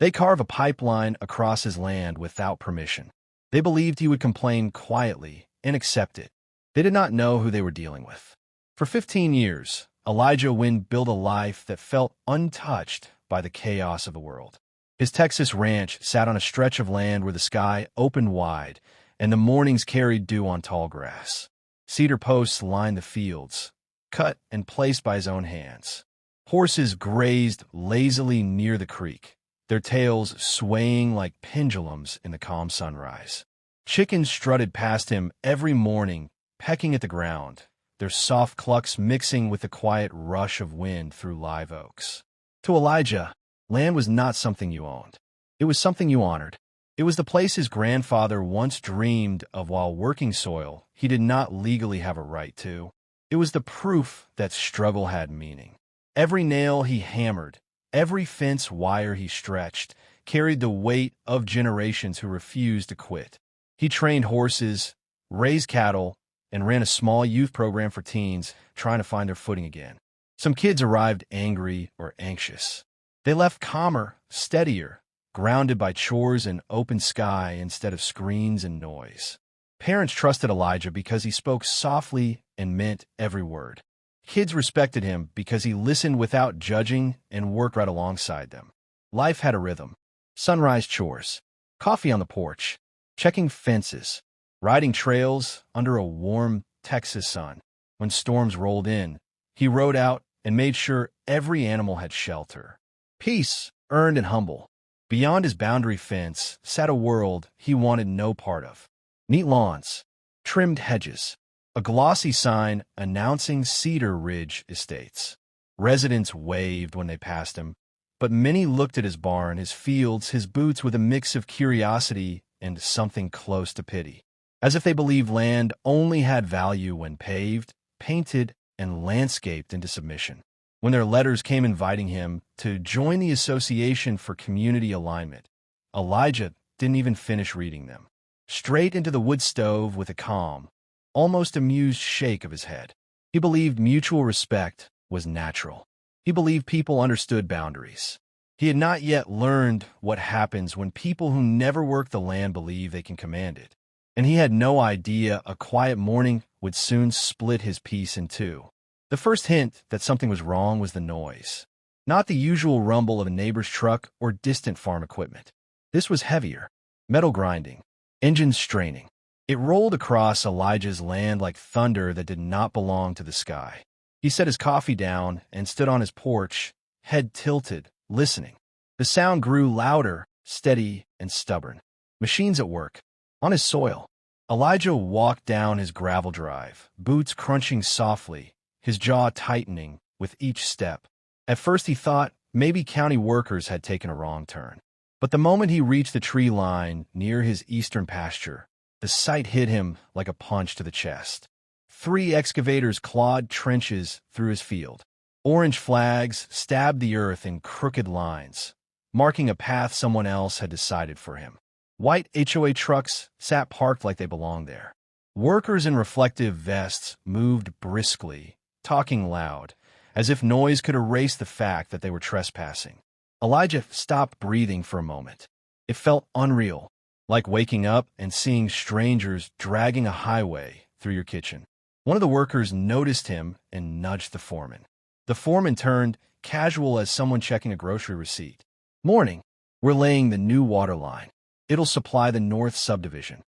They carve a pipeline across his land without permission. They believed he would complain quietly and accept it. They did not know who they were dealing with. For 15 years, Elijah Wynn built a life that felt untouched by the chaos of the world. His Texas ranch sat on a stretch of land where the sky opened wide and the mornings carried dew on tall grass. Cedar posts lined the fields, cut and placed by his own hands. Horses grazed lazily near the creek, their tails swaying like pendulums in the calm sunrise. Chickens strutted past him every morning, pecking at the ground, their soft clucks mixing with the quiet rush of wind through live oaks. To Elijah, land was not something you owned. It was something you honored. It was the place his grandfather once dreamed of while working soil he did not legally have a right to. It was the proof that struggle had meaning. Every nail he hammered, every fence wire he stretched, carried the weight of generations who refused to quit. He trained horses, raised cattle, and ran a small youth program for teens trying to find their footing again. Some kids arrived angry or anxious. They left calmer, steadier, grounded by chores and open sky instead of screens and noise. Parents trusted Elijah because he spoke softly and meant every word. Kids respected him because he listened without judging and worked right alongside them. Life had a rhythm. Sunrise chores, coffee on the porch, checking fences, riding trails under a warm Texas sun. When storms rolled in, he rode out and made sure every animal had shelter. Peace, earned and humble. Beyond his boundary fence sat a world he wanted no part of. Neat lawns, trimmed hedges, a glossy sign announcing Cedar Ridge Estates. Residents waved when they passed him, but many looked at his barn, his fields, his boots with a mix of curiosity and something close to pity, as if they believed land only had value when paved, painted, and landscaped into submission. When their letters came inviting him to join the Association for Community Alignment, Elijah didn't even finish reading them. Straight into the wood stove with a calm, almost amused shake of his head. He believed mutual respect was natural. He believed people understood boundaries. He had not yet learned what happens when people who never work the land believe they can command it. And he had no idea a quiet morning would soon split his peace in two. The first hint that something was wrong was the noise. Not the usual rumble of a neighbor's truck or distant farm equipment. This was heavier, metal grinding, engines straining. It rolled across Elijah's land like thunder that did not belong to the sky. He set his coffee down and stood on his porch, head tilted, listening. The sound grew louder, steady, and stubborn. Machines at work. On his soil. Elijah walked down his gravel drive, boots crunching softly, his jaw tightening with each step. At first he thought maybe county workers had taken a wrong turn. But the moment he reached the tree line near his eastern pasture, the sight hit him like a punch to the chest. 3 excavators clawed trenches through his field. Orange flags stabbed the earth in crooked lines, marking a path someone else had decided for him. White HOA trucks sat parked like they belonged there. Workers in reflective vests moved briskly, talking loud, as if noise could erase the fact that they were trespassing. Elijah stopped breathing for a moment. It felt unreal, like waking up and seeing strangers dragging a highway through your kitchen. One of the workers noticed him and nudged the foreman. The foreman turned, casual as someone checking a grocery receipt. "Morning. We're laying the new water line. It'll supply the north subdivision."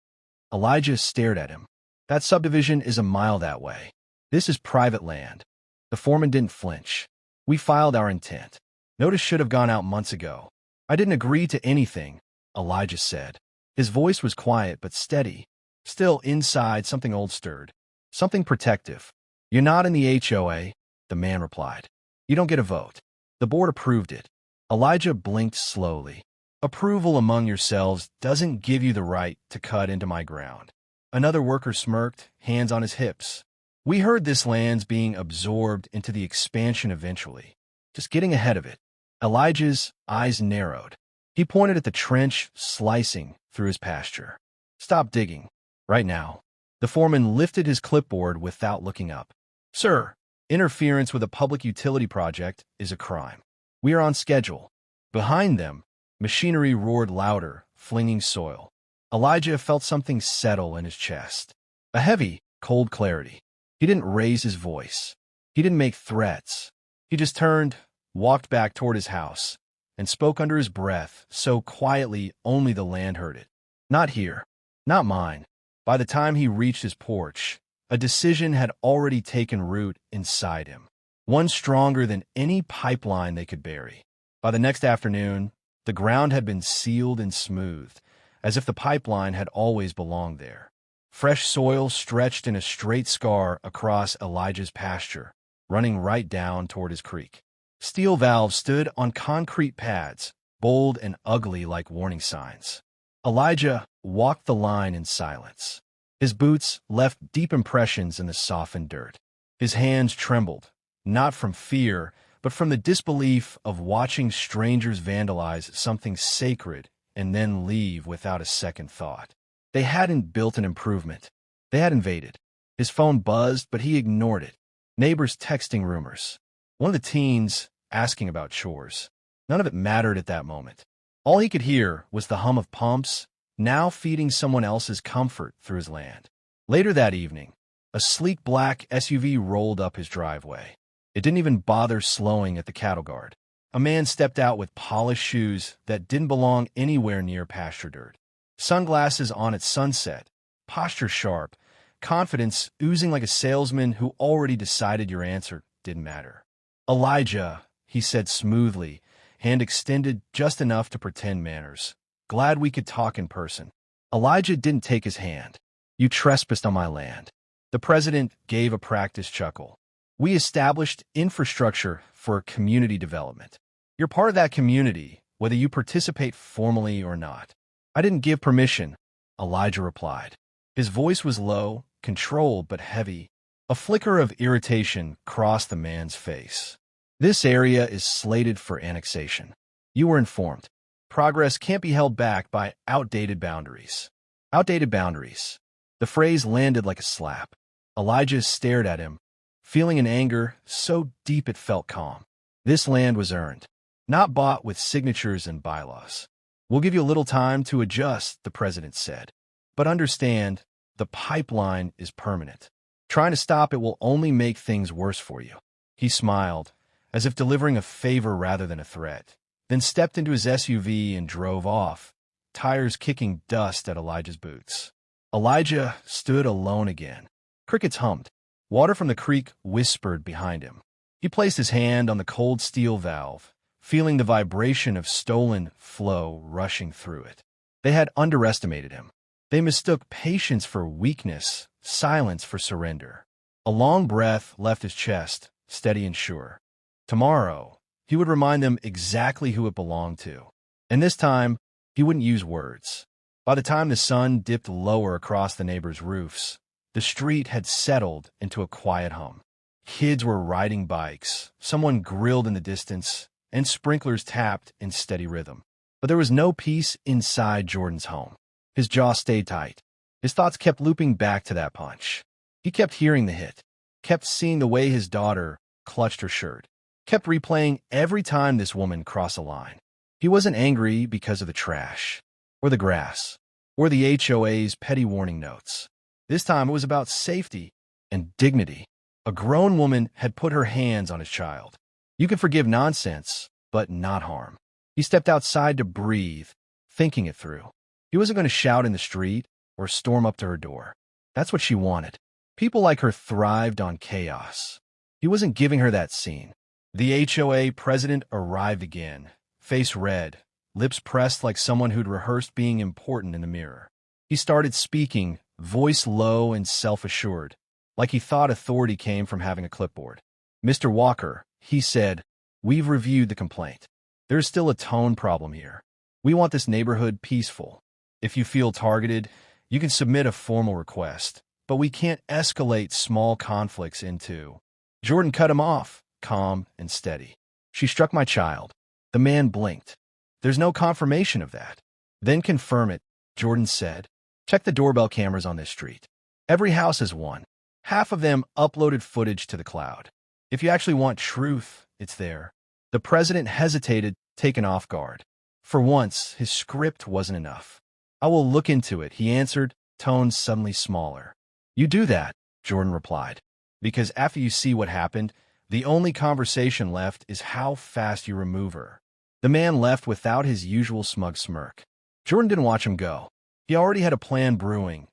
Elijah stared at him. "That subdivision is a mile that way. This is private land." The foreman didn't flinch. "We filed our intent. Notice should have gone out months ago." "I didn't agree to anything," Elijah said. His voice was quiet but steady. Still, inside, something old stirred. Something protective. "You're not in the HOA," the man replied. "You don't get a vote. The board approved it." Elijah blinked slowly. "Approval among yourselves doesn't give you the right to cut into my ground." Another worker smirked, hands on his hips. "We heard this land's being absorbed into the expansion eventually. Just getting ahead of it." Elijah's eyes narrowed. He pointed at the trench slicing through his pasture. "Stop digging. Right now." The foreman lifted his clipboard without looking up. "Sir, interference with a public utility project is a crime. We are on schedule." Behind them, Machinery roared louder, flinging soil. Elijah felt something settle in his chest. A heavy, cold clarity. He didn't raise his voice. He didn't make threats. He just turned, walked back toward his house, and spoke under his breath, so quietly only the land heard it. Not here. Not mine. By the time he reached his porch, a decision had already taken root inside him. One stronger than any pipeline they could bury. By the next afternoon, the ground had been sealed and smoothed, as if the pipeline had always belonged there. Fresh soil stretched in a straight scar across Elijah's pasture, running right down toward his creek. Steel valves stood on concrete pads, bold and ugly like warning signs. Elijah walked the line in silence. His boots left deep impressions in the softened dirt. His hands trembled, not from fear, but from the disbelief of watching strangers vandalize something sacred and then leave without a second thought. They hadn't built an improvement. They had invaded. His phone buzzed, but he ignored it. Neighbors texting rumors. One of the teens asking about chores. None of it mattered at that moment. All he could hear was the hum of pumps, now feeding someone else's comfort through his land. Later that evening, a sleek black SUV rolled up his driveway. It didn't even bother slowing at the cattle guard. A man stepped out with polished shoes that didn't belong anywhere near pasture dirt. Sunglasses on at sunset, posture sharp, confidence oozing like a salesman who already decided your answer didn't matter. "Elijah," he said smoothly, hand extended just enough to pretend manners. "Glad we could talk in person." Elijah didn't take his hand. "You trespassed on my land." The president gave a practiced chuckle. "We established infrastructure for community development. You're part of that community, whether you participate formally or not." "I didn't give permission," Elijah replied. His voice was low, controlled but heavy. A flicker of irritation crossed the man's face. "This area is slated for annexation. You were informed. Progress can't be held back by outdated boundaries." Outdated boundaries. The phrase landed like a slap. Elijah stared at him, feeling an anger so deep it felt calm. This land was earned, not bought with signatures and bylaws. "We'll give you a little time to adjust," the president said. "But understand, the pipeline is permanent. Trying to stop it will only make things worse for you." He smiled, as if delivering a favor rather than a threat, then stepped into his SUV and drove off, tires kicking dust at Elijah's boots. Elijah stood alone again. Crickets hummed. Water from the creek whispered behind him. He placed his hand on the cold steel valve, feeling the vibration of stolen flow rushing through it. They had underestimated him. They mistook patience for weakness, silence for surrender. A long breath left his chest, steady and sure. Tomorrow, he would remind them exactly who it belonged to. And this time, he wouldn't use words. By the time the sun dipped lower across the neighbors' roofs, the street had settled into a quiet hum. Kids were riding bikes, someone grilled in the distance, and sprinklers tapped in steady rhythm. But there was no peace inside Jordan's home. His jaw stayed tight. His thoughts kept looping back to that punch. He kept hearing the hit, kept seeing the way his daughter clutched her shirt, kept replaying every time this woman crossed a line. He wasn't angry because of the trash, or the grass, or the HOA's petty warning notes. This time it was about safety and dignity. A grown woman had put her hands on his child. You can forgive nonsense, but not harm. He stepped outside to breathe, thinking it through. He wasn't going to shout in the street or storm up to her door. That's what she wanted. People like her thrived on chaos. He wasn't giving her that scene. The HOA president arrived again, face red, lips pressed like someone who'd rehearsed being important in the mirror. He started speaking, voice low and self-assured, like he thought authority came from having a clipboard. "Mr. Walker," he said, "we've reviewed the complaint. There's still a tone problem here. We want this neighborhood peaceful. If you feel targeted, you can submit a formal request, but we can't escalate small conflicts into—" Jordan cut him off, calm and steady. "She struck my child." The man blinked. "There's no confirmation of that." "Then confirm it," Jordan said. "Check the doorbell cameras on this street. Every house has one. Half of them uploaded footage to the cloud. If you actually want truth, it's there." The president hesitated, taken off guard. For once, his script wasn't enough. I will look into it, he answered, tone suddenly smaller. You do that, Jordan replied. Because after you see what happened, the only conversation left is how fast you remove her. The man left without his usual smug smirk. Jordan didn't watch him go. He already had a plan brewing,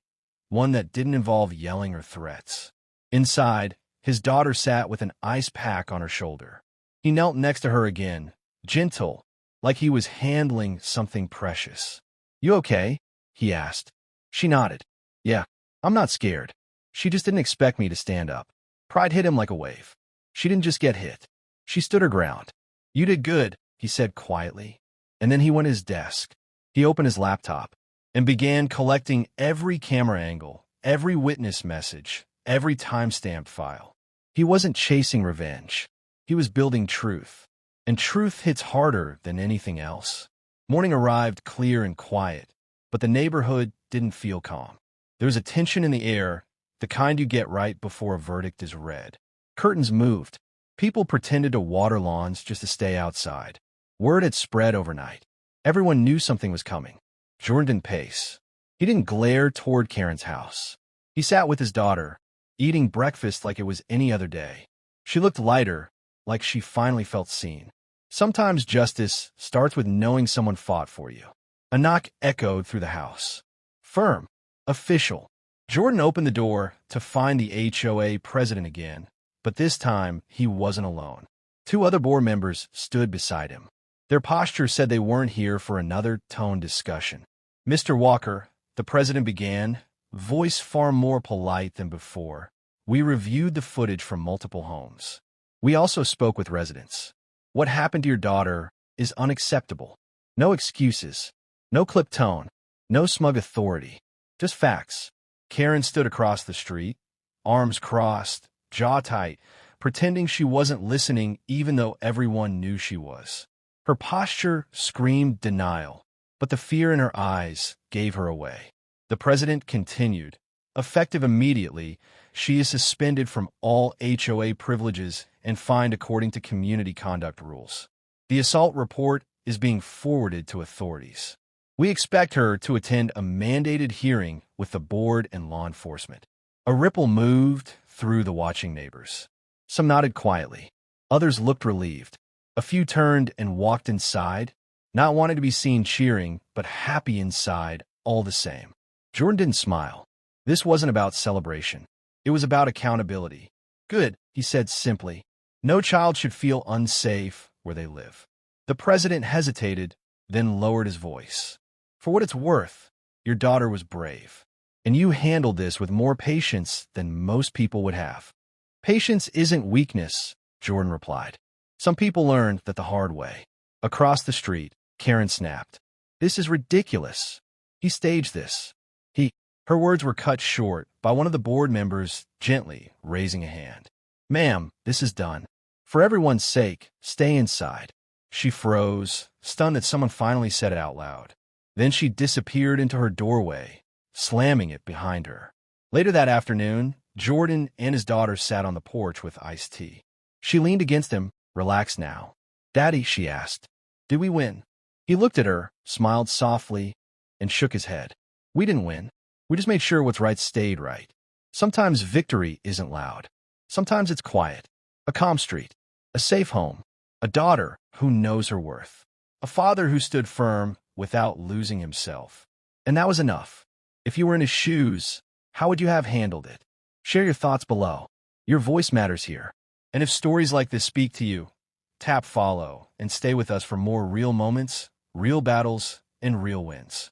one that didn't involve yelling or threats. Inside, his daughter sat with an ice pack on her shoulder. He knelt next to her again, gentle, like he was handling something precious. You okay? He asked. She nodded. Yeah, I'm not scared. She just didn't expect me to stand up. Pride hit him like a wave. She didn't just get hit. She stood her ground. You did good, he said quietly. And then he went to his desk. He opened his laptop and began collecting every camera angle, every witness message, every timestamp file. He wasn't chasing revenge. He was building truth. And truth hits harder than anything else. Morning arrived clear and quiet, but the neighborhood didn't feel calm. There was a tension in the air, the kind you get right before a verdict is read. Curtains moved. People pretended to water lawns just to stay outside. Word had spread overnight. Everyone knew something was coming. Jordan didn't pace. He didn't glare toward Karen's house. He sat with his daughter, eating breakfast like it was any other day. She looked lighter, like she finally felt seen. Sometimes justice starts with knowing someone fought for you. A knock echoed through the house. Firm. Official. Jordan opened the door to find the HOA president again, but this time he wasn't alone. Two other board members stood beside him. Their posture said they weren't here for another toned discussion. Mr. Walker, the president began, voice far more polite than before. We reviewed the footage from multiple homes. We also spoke with residents. What happened to your daughter is unacceptable. No excuses. No clipped tone. No smug authority. Just facts. Karen stood across the street, arms crossed, jaw tight, pretending she wasn't listening even though everyone knew she was. Her posture screamed denial, but the fear in her eyes gave her away. The president continued. Effective immediately, she is suspended from all HOA privileges and fined according to community conduct rules. The assault report is being forwarded to authorities. We expect her to attend a mandated hearing with the board and law enforcement. A ripple moved through the watching neighbors. Some nodded quietly. Others looked relieved. A few turned and walked inside, not wanting to be seen cheering, but happy inside all the same. Jordan didn't smile. This wasn't about celebration. It was about accountability. Good, he said simply. No child should feel unsafe where they live. The president hesitated, then lowered his voice. For what it's worth, your daughter was brave. And you handled this with more patience than most people would have. Patience isn't weakness, Jordan replied. Some people learned that the hard way. Across the street, Karen snapped. This is ridiculous. He staged this. Her words were cut short by one of the board members gently raising a hand. Ma'am, this is done. For everyone's sake, stay inside. She froze, stunned that someone finally said it out loud. Then she disappeared into her doorway, slamming it behind her. Later that afternoon, Jordan and his daughter sat on the porch with iced tea. She leaned against him, relaxed now. Daddy, she asked, did we win? He looked at her, smiled softly, and shook his head. We didn't win. We just made sure what's right stayed right. Sometimes victory isn't loud. Sometimes it's quiet. A calm street. A safe home. A daughter who knows her worth. A father who stood firm without losing himself. And that was enough. If you were in his shoes, how would you have handled it? Share your thoughts below. Your voice matters here. And if stories like this speak to you, tap follow and stay with us for more real moments, real battles, and real wins.